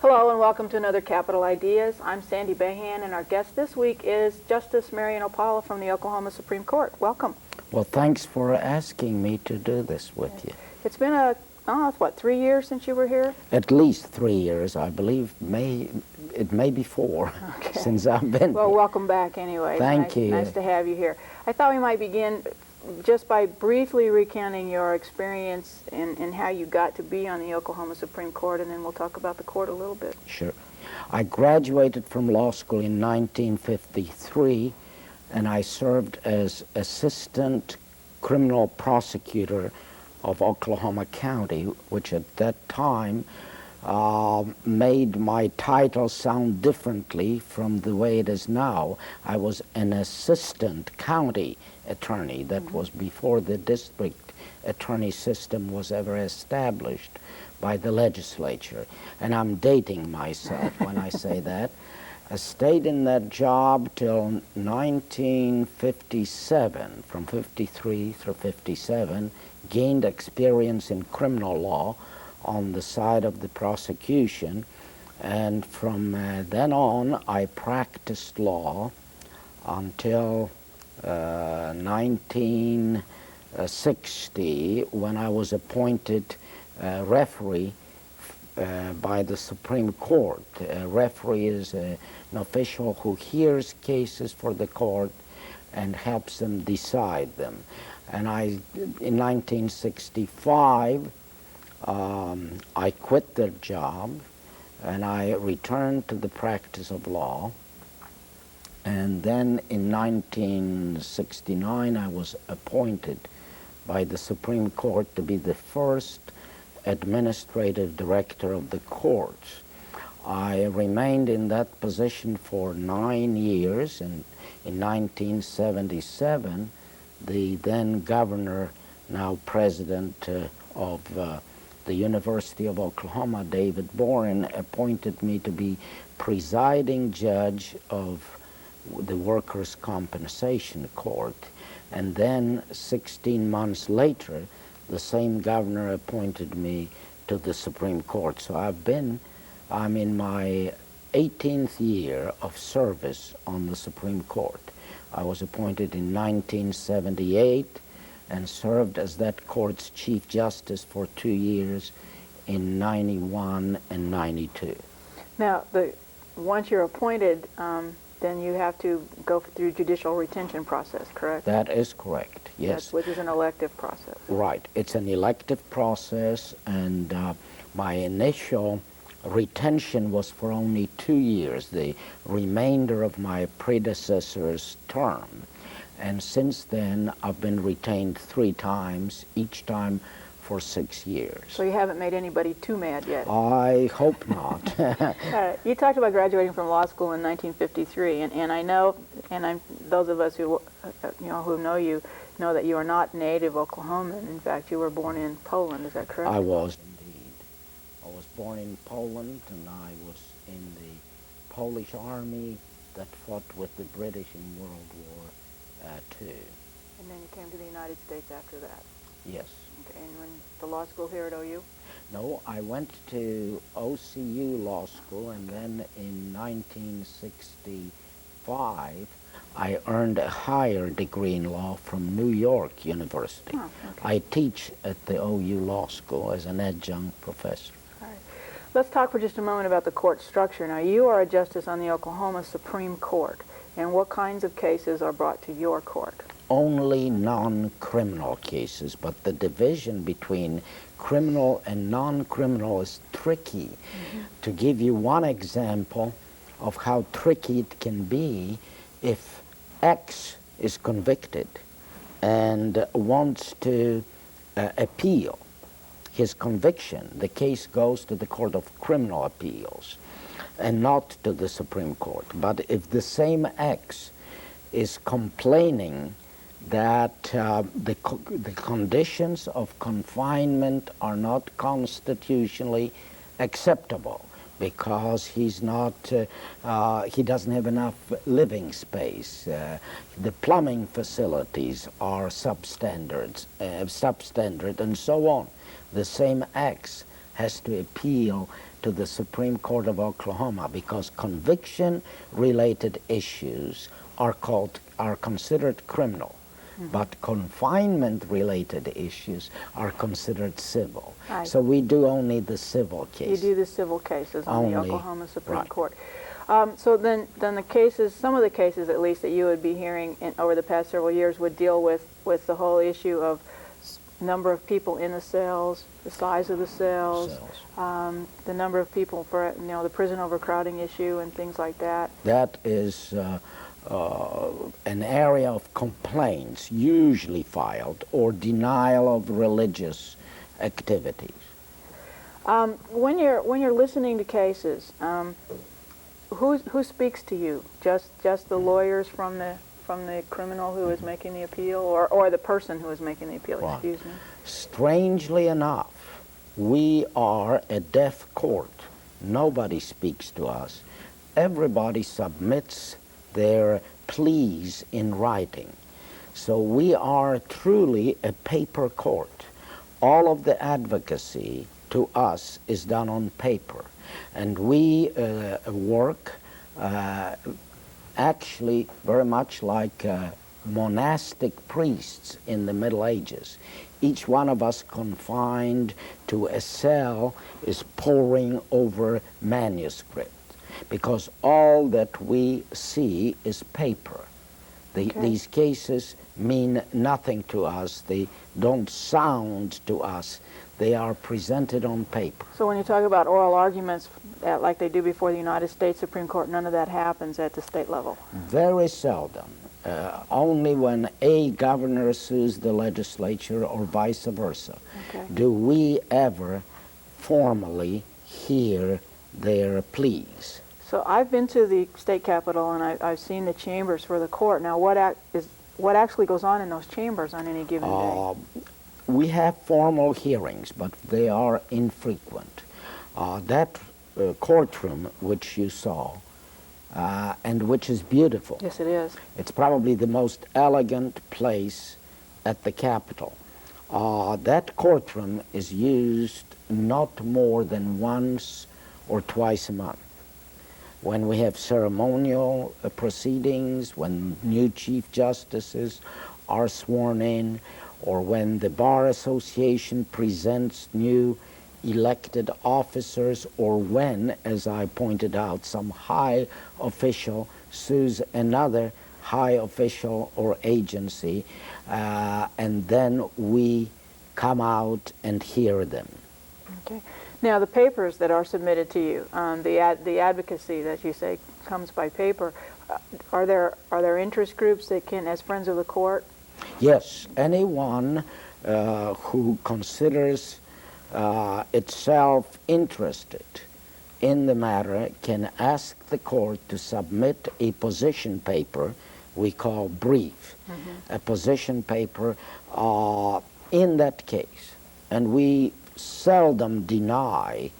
Hello and welcome to another Capital Ideas. I'm Sandy Behan, and our guest this week is Justice Marian Opala from the Oklahoma Supreme Court. Welcome. Well, thanks for asking me to do this with you. It's been it's what, 3 years since you were here? At least 3 years, I believe. It may be 4 since I've been Well, here. welcome back anyway. Thank you. Nice to have you here. I thought we might begin just by briefly recounting your experience and how you got to be on the Oklahoma Supreme Court, and then we'll talk about the court a little bit. Sure. I graduated from law school in 1953, and I served as assistant criminal prosecutor of Oklahoma County, which at that time made my title sound differently from the way it is now. I was an assistant county attorney. That was before the district attorney system was ever established by the legislature. And I'm dating myself when I say that. I stayed in that job till 1957, from 53 through 57, gained experience in criminal law on the side of the prosecution, and from then on I practiced law until 1960, when I was appointed referee by the Supreme Court. A referee is an official who hears cases for the court and helps them decide them. And in 1965, I quit the job and I returned to the practice of law. And then in 1969, I was appointed by the Supreme Court to be the first administrative director of the courts. I remained in that position for 9 years, and in 1977, the then governor, now president of the University of Oklahoma, David Boren, appointed me to be presiding judge of the Workers' Compensation Court. And then 16 months later, the same governor appointed me to the Supreme Court. So I'm in my 18th year of service on the Supreme Court. I was appointed in 1978 and served as that court's Chief Justice for 2 years in 91 and 92. Now, once you're appointed, then you have to go through judicial retention process, correct? That is correct, yes. Which is an elective process. Right. It's an elective process, and my initial retention was for only 2 years, the remainder of my predecessor's term. And since then, I've been retained 3 times, each time for 6 years. So you haven't made anybody too mad yet? I hope not. You talked about graduating from law school in 1953, and I know, and those of us who who know you know that you are not native Oklahoman. In fact, you were born in Poland. Is that correct? I was indeed. I was born in Poland, and I was in the Polish army that fought with the British in World War II. And then you came to the United States after that? Yes. Okay, and when the law school here at OU? No, I went to OCU Law School, and then in 1965, I earned a higher degree in law from New York University. Oh, okay. I teach at the OU Law School as an adjunct professor. All right. Let's talk for just a moment about the court structure. Now, you are a justice on the Oklahoma Supreme Court, and what kinds of cases are brought to your court? Only non-criminal cases, but the division between criminal and non-criminal is tricky. To give you one example of how tricky it can be, if X is convicted and wants to appeal his conviction, the case goes to the Court of Criminal Appeals and not to the Supreme Court. But if the same X is complaining that the conditions of confinement are not constitutionally acceptable because he doesn't have enough living space. The plumbing facilities are substandard, and so on. The same X has to appeal to the Supreme Court of Oklahoma because conviction-related issues are considered criminal, but confinement-related issues are considered civil. So we do only the civil cases. You do the civil cases on the Only, Oklahoma Supreme right. Court. So then the cases, some of the cases at least that you would be hearing over the past several years would deal with the whole issue of number of people in the cells, the size of the cells, the number of people for the prison overcrowding issue and things like that. That is an area of complaints usually filed or denial of religious activities. When you're listening to cases, who speaks to you? Just the lawyers from the criminal who is making the appeal, or the person who is making the appeal? Right. Excuse me. Strangely enough, we are a deaf court. Nobody speaks to us. Everybody submits their pleas in writing. So we are truly a paper court. All of the advocacy to us is done on paper. And we work actually very much like monastic priests in the Middle Ages. Each one of us confined to a cell is poring over manuscript because all that we see is paper. These cases mean nothing to us. They don't sound to us. They are presented on paper. So when you talk about oral arguments like they do before the United States Supreme Court, none of that happens at the state level? Very seldom. Only when a governor sues the legislature or vice versa do we ever formally hear their pleas. So I've been to the state capitol and I've seen the chambers for the court. Now what actually goes on in those chambers on any given day? We have formal hearings, but they are infrequent. That courtroom which you saw, and which is beautiful. Yes, it is. It's probably the most elegant place at the Capitol. That courtroom is used not more than once or twice a month. When we have ceremonial proceedings, when new Chief Justices are sworn in, or when the Bar Association presents new elected officers, or when, as I pointed out, some high official sues another high official or agency, and then we come out and hear them. Okay. Now the papers that are submitted to you, the advocacy that you say comes by paper, are there interest groups that can, as friends of the court? Yes, anyone who considers itself interested in the matter can ask the court to submit a position paper we call brief, a position paper in that case. And we seldom deny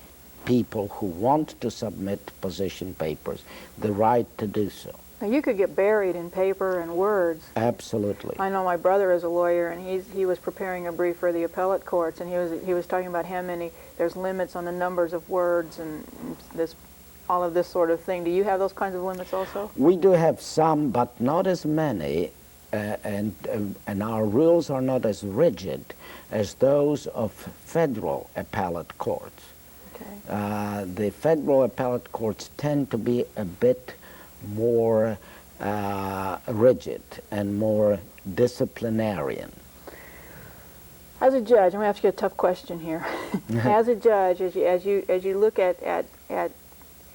people who want to submit position papers the right to do so. Now you could get buried in paper and words. Absolutely. I know my brother is a lawyer, and he was preparing a brief for the appellate courts, and he was talking about how many, there's limits on the numbers of words and all of this sort of thing. Do you have those kinds of limits also? We do have some, but not as many, and our rules are not as rigid as those of federal appellate courts. Okay. The federal appellate courts tend to be a bit more rigid and more disciplinarian. As a judge, I'm going to ask you a tough question here. As a judge, as you look at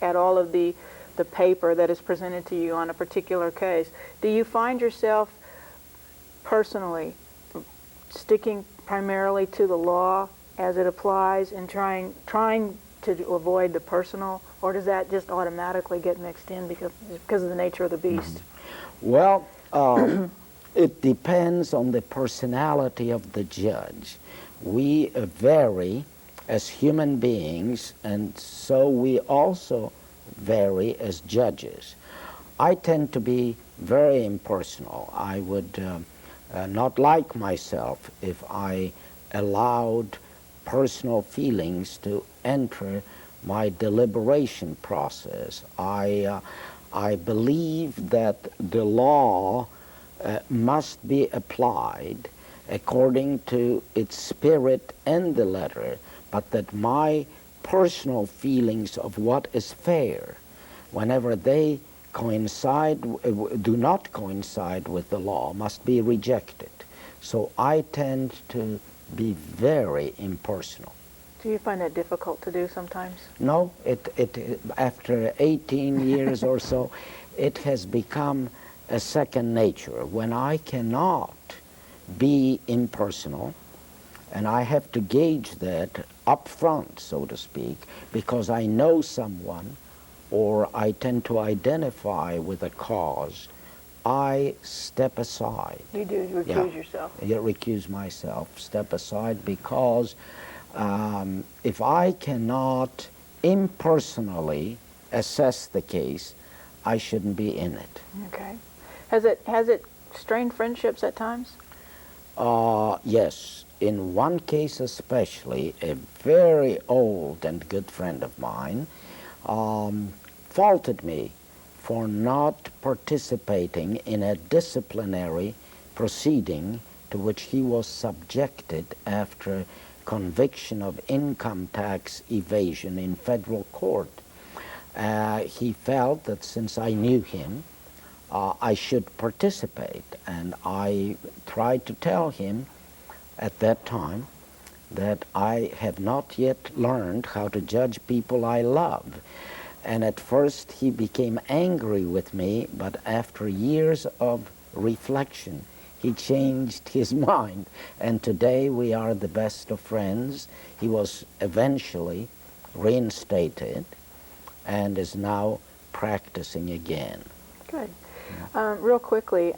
all of the paper that is presented to you on a particular case, do you find yourself personally sticking primarily to the law as it applies and trying to avoid the personal, or does that just automatically get mixed in because of the nature of the beast? Well, it depends on the personality of the judge. We vary as human beings, and so we also vary as judges. I tend to be very impersonal. I would not like myself if I allowed personal feelings to enter my deliberation process. I believe that the law must be applied according to its spirit and the letter, but that my personal feelings of what is fair, whenever they coincide, do not coincide with the law, must be rejected. So I tend to be very impersonal. Do you find that difficult to do sometimes? No, after 18 years or so, it has become a second nature. When I cannot be impersonal, and I have to gauge that up front, so to speak, because I know someone or I tend to identify with a cause, I step aside. You do recuse yourself. Yeah, recuse myself, step aside, because if I cannot impersonally assess the case, I shouldn't be in it. Okay. Has it strained friendships at times? Yes. In one case especially, a very old and good friend of mine faulted me for not participating in a disciplinary proceeding to which he was subjected after conviction of income tax evasion in federal court. He felt that since I knew him, I should participate, and I tried to tell him at that time that I have not yet learned how to judge people I love. And at first he became angry with me, but after years of reflection, he changed his mind. And today we are the best of friends. He was eventually reinstated and is now practicing again. Good. Real quickly,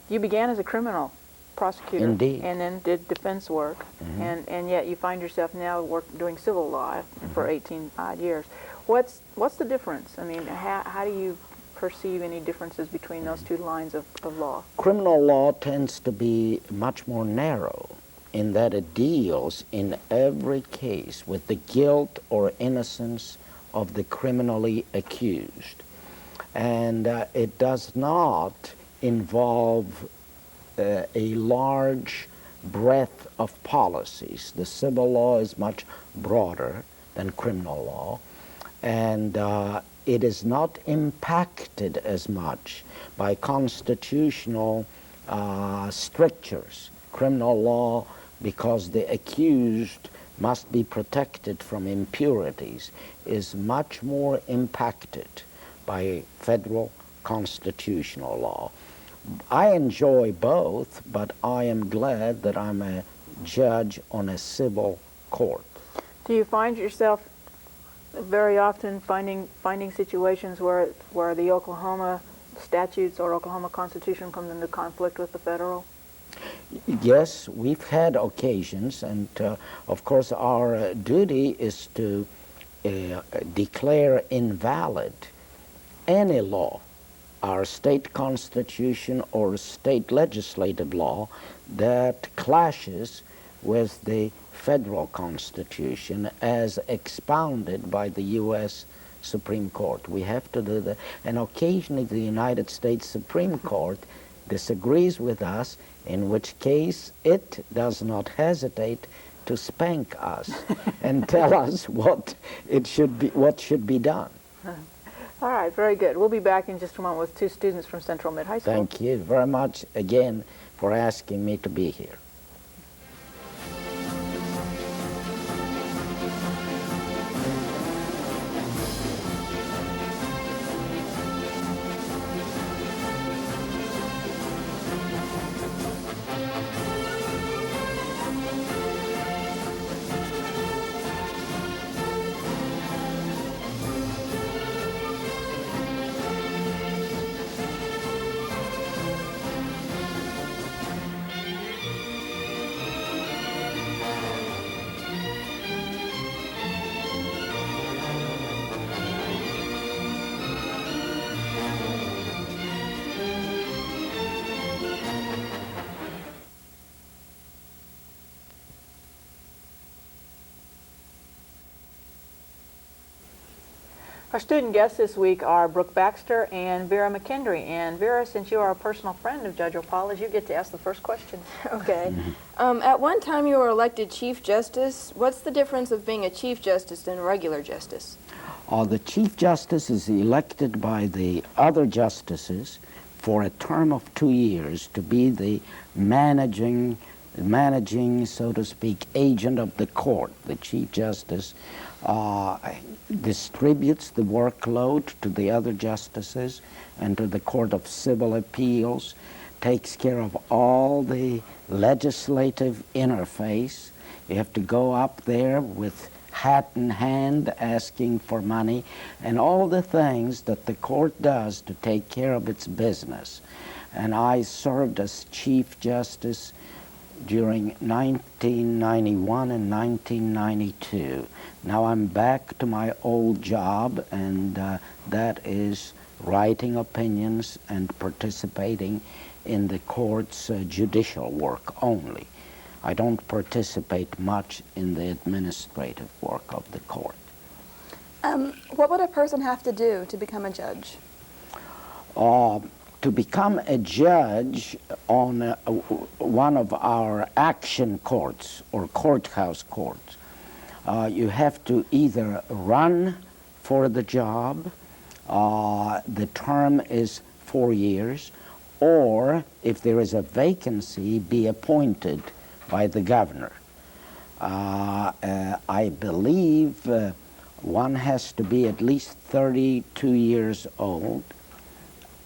you began as a criminal prosecutor. Indeed. And then did defense work. Mm-hmm. And yet you find yourself now doing civil law for 18 odd years. What's the difference? I mean, how do you perceive any differences between those two lines of law? Criminal law tends to be much more narrow in that it deals in every case with the guilt or innocence of the criminally accused. And it does not involve a large breadth of policies. The civil law is much broader than criminal law, and it is not impacted as much by constitutional strictures. Criminal law, because the accused must be protected from impurities, is much more impacted by federal constitutional law. I enjoy both, but I am glad that I'm a judge on a civil court. Do you find yourself very often finding situations where the Oklahoma statutes or Oklahoma Constitution comes into conflict with the federal? Yes, we've had occasions, and of course our duty is to declare invalid any law, our state constitution or state legislative law, that clashes with the federal constitution as expounded by the U.S. Supreme Court. We have to do that. And occasionally the United States Supreme Court disagrees with us, in which case it does not hesitate to spank us and tell us what should be done. All right, very good. We'll be back in just a moment with two students from Central Mid High School. Thank you very much again for asking me to be here. Our student guests this week are Brooke Baxter and Vera McKendry. And Vera, since you are a personal friend of Judge Opala's, you get to ask the first question. Okay. At one time you were elected Chief Justice. What's the difference of being a Chief Justice and a regular justice? The Chief Justice is elected by the other justices for a term of 2 years to be the managing, so to speak, agent of the court. The Chief Justice distributes the workload to the other justices and to the Court of Civil Appeals, takes care of all the legislative interface. You have to go up there with hat in hand asking for money and all the things that the court does to take care of its business. And I served as Chief Justice during 1991 and 1992. Now I'm back to my old job, and that is writing opinions and participating in the court's judicial work only. I don't participate much in the administrative work of the court. What would a person have to do to become a judge? To become a judge on one of our action courts or courthouse courts, you have to either run for the job, the term is 4 years, or if there is a vacancy, be appointed by the governor. I believe one has to be at least 32 years old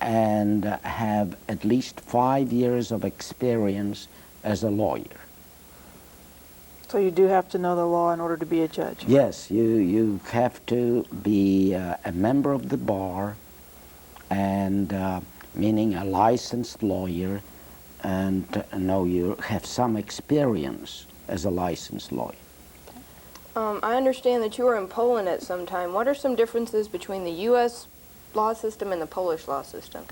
and have at least 5 years of experience as a lawyer. So you do have to know the law in order to be a judge? Yes, you have to be a member of the bar, and meaning a licensed lawyer, and know you have some experience as a licensed lawyer. I understand that you were in Poland at some time. What are some differences between the U.S. law system and the Polish law system?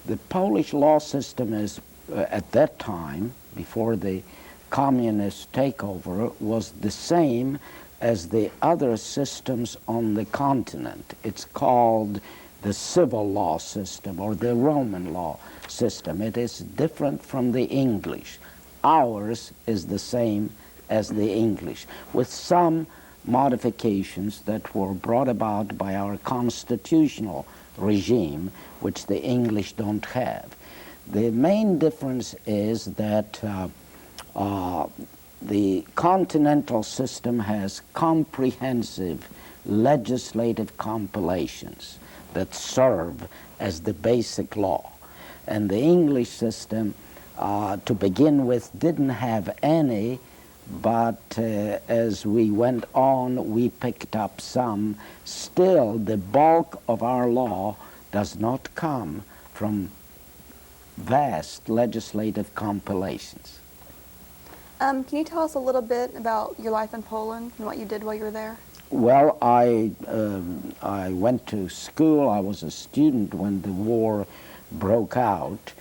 The Polish law system is, at that time, before the communist takeover, was the same as the other systems on the continent. It's called the civil law system or the Roman law system. It is different from the English. Ours is the same as the English, with some modifications that were brought about by our constitutional regime, which the English don't have. The main difference is that the continental system has comprehensive legislative compilations that serve as the basic law. And the English system, to begin with, didn't have any, but as we went on, we picked up some. Still, the bulk of our law does not come from vast legislative compilations. Can you tell us a little bit about your life in Poland and what you did while you were there? Well, I went to school. I was a student when the war broke out,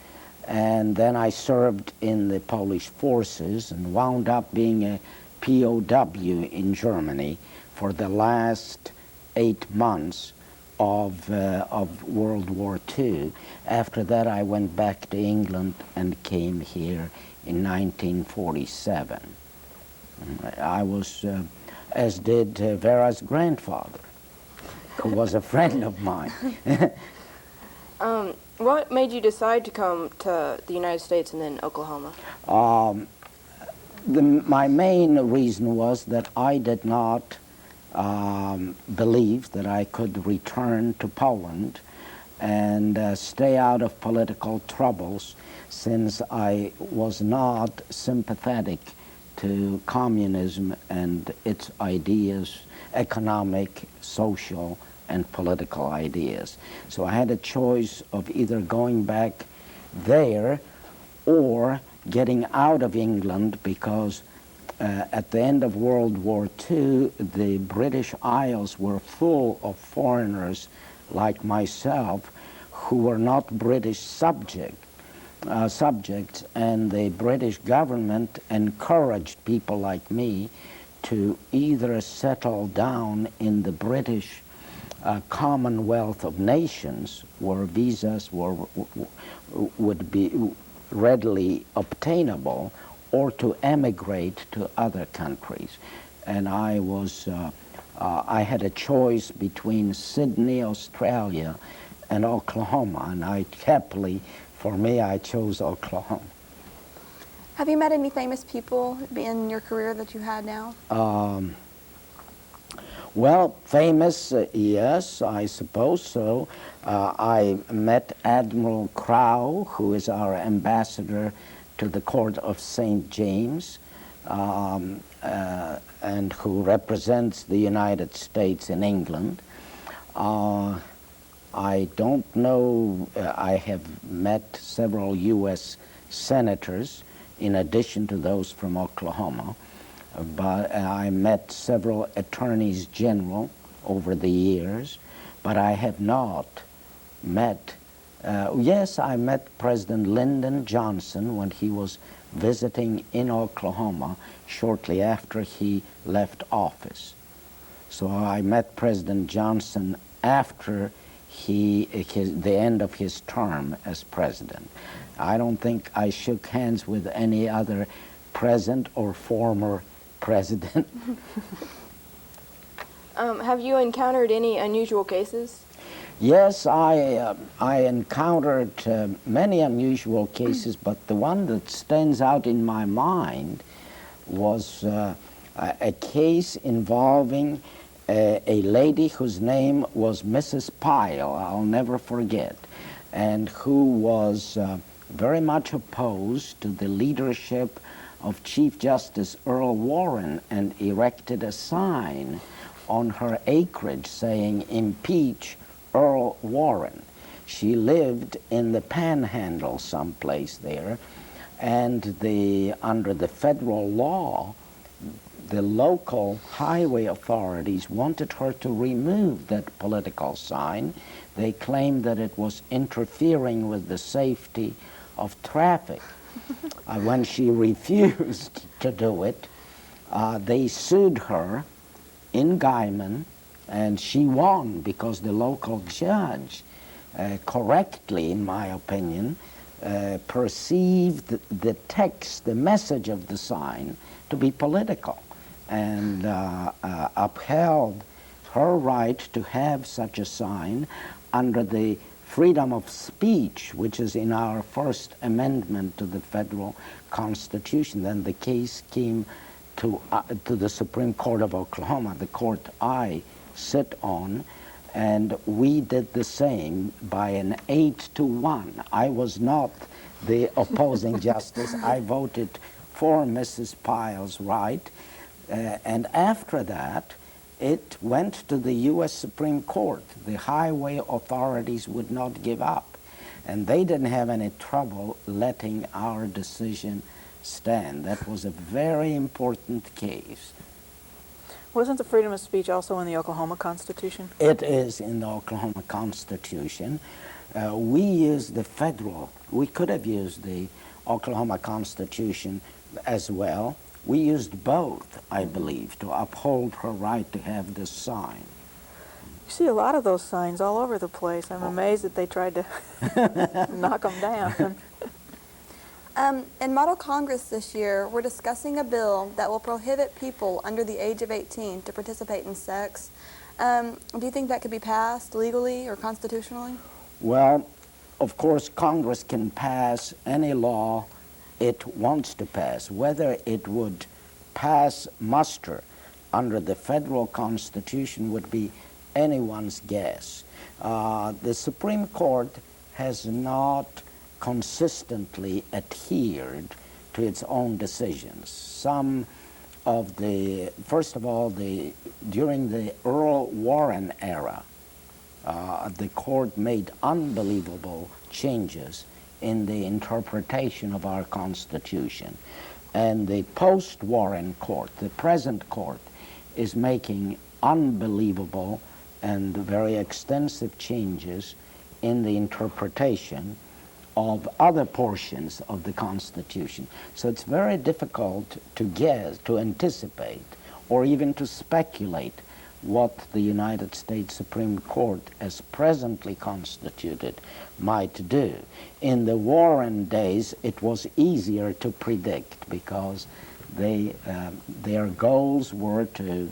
and then I served in the Polish forces and wound up being a POW in Germany for the last 8 months of World War II. After that, I went back to England and came here in 1947. I was, as did Vera's grandfather, who was a friend of mine. What made you decide to come to the United States and then Oklahoma? My main reason was that I did not believe that I could return to Poland and stay out of political troubles, since I was not sympathetic to communism and its ideas, economic, social, and political ideas. So I had a choice of either going back there or getting out of England, because at the end of World War II, the British Isles were full of foreigners like myself who were not British subjects, and the British government encouraged people like me to either settle down in the British commonwealth of nations where visas would be readily obtainable, or to emigrate to other countries. And I had a choice between Sydney, Australia, and Oklahoma, and for me, I chose Oklahoma. Have you met any famous people in your career that you had now? Well, famous, yes, I suppose so. I met Admiral Crowe, who is our ambassador to the Court of St. James, and who represents the United States in England. I don't know, I have met several U.S. senators in addition to those from Oklahoma, but I met several attorneys general over the years, but I have not met, yes, I met President Lyndon Johnson when he was visiting in Oklahoma shortly after he left office. So I met President Johnson after the end of his term as president. I don't think I shook hands with any other present or former president. Have you encountered any unusual cases? Yes, I encountered many unusual cases, but the one that stands out in my mind was a case involving a lady whose name was Mrs. Pyle, I'll never forget, and who was very much opposed to the leadership of Chief Justice Earl Warren and erected a sign on her acreage saying, "Impeach Earl Warren." She lived in the Panhandle someplace there, and under the federal law, the local highway authorities wanted her to remove that political sign. They claimed that it was interfering with the safety of traffic. When she refused to do it, they sued her in Guyman, and she won because the local judge, correctly in my opinion, perceived the text, the message of the sign to be political, and upheld her right to have such a sign under the freedom of speech, which is in our First Amendment to the federal Constitution. Then the case came to the Supreme Court of Oklahoma, the court I sit on, and we did the same by an 8-1. I was not the opposing justice. I voted for Mrs. Pyle's right, and after that, it went to the U.S. Supreme Court. The highway authorities would not give up, and they didn't have any trouble letting our decision stand. That was a very important case. Wasn't the freedom of speech also in the Oklahoma Constitution? It is in the Oklahoma Constitution. We used the federal, we could have used the Oklahoma Constitution as well. We used both, I believe, to uphold her right to have this sign. You see a lot of those signs all over the place. I'm amazed that they tried to knock them down. In Model Congress this year, we're discussing a bill that will prohibit people under the age of 18 to participate in sex. Do you think that could be passed legally or constitutionally? Well, of course, Congress can pass any law it wants to pass. Whether it would pass muster under the federal Constitution would be anyone's guess. The Supreme Court has not consistently adhered to its own decisions. First of all, during the Earl Warren era, the court made unbelievable changes in the interpretation of our Constitution. And the post-Warren court, the present court, is making unbelievable and very extensive changes in the interpretation of other portions of the Constitution. So it's very difficult to guess, to anticipate, or even to speculate what the United States Supreme Court, as presently constituted, might do. In the Warren days, it was easier to predict because their goals were to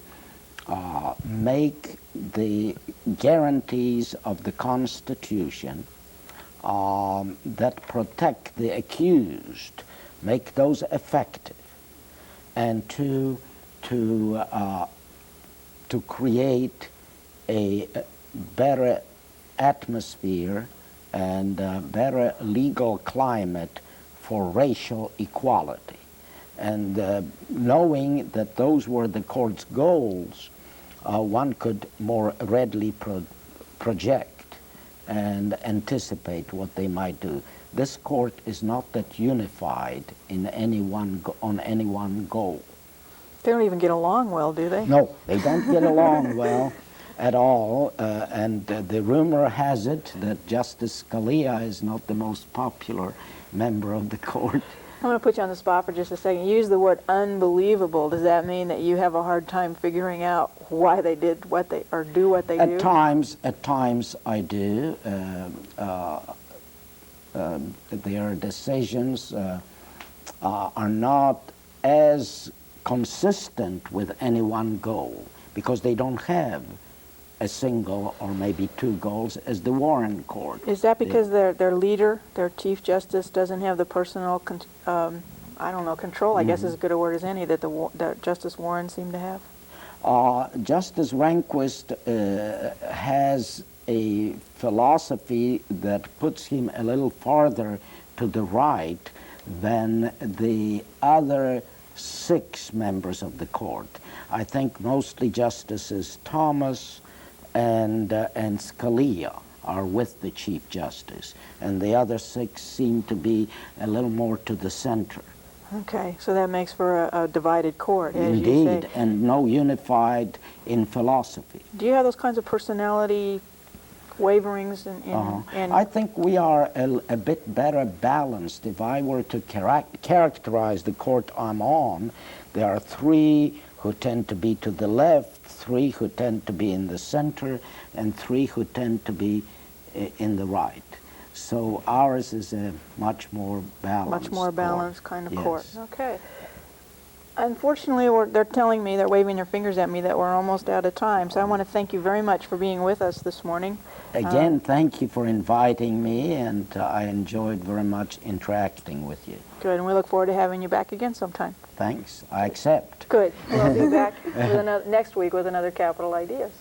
make the guarantees of the Constitution that protect the accused, make those effective, and to create a better atmosphere and better legal climate for racial equality. And knowing that those were the court's goals, one could more readily project and anticipate what they might do. This court is not that unified in on any one goal. They don't even get along well, do they? No, they don't get along well at all, and the rumor has it that Justice Scalia is not the most popular member of the court. I'm going to put you on the spot for just a second. You use the word unbelievable. Does that mean that you have a hard time figuring out why they did what they, or do what they do? At times I do. Their decisions are not as consistent with any one goal because they don't have a single or maybe two goals as the Warren Court. Is that because their leader, their Chief Justice, doesn't have the personal, I don't know, control, I guess is as good a word as any, that Justice Warren seemed to have? Justice Rehnquist has a philosophy that puts him a little farther to the right than the other 6 members of the court. I think mostly Justices Thomas and Scalia are with the Chief Justice, and the other 6 seem to be a little more to the center. Okay, so that makes for a divided court, as you say. Indeed, and no unified in philosophy. Do you have those kinds of personality waverings? I think we are a bit better balanced. If I were to characterize the court I'm on, there are 3 who tend to be to the left, 3 who tend to be in the center, and 3 who tend to be in the right. So ours is a much more balanced Much more balanced court. kind of Yes. court. Okay. Unfortunately, they're telling me, they're waving their fingers at me that we're almost out of time. So I want to thank you very much for being with us this morning. Again, thank you for inviting me, and I enjoyed very much interacting with you. Good, and we look forward to having you back again sometime. Thanks. I accept. Good. We'll be back with next week with another Capital Ideas.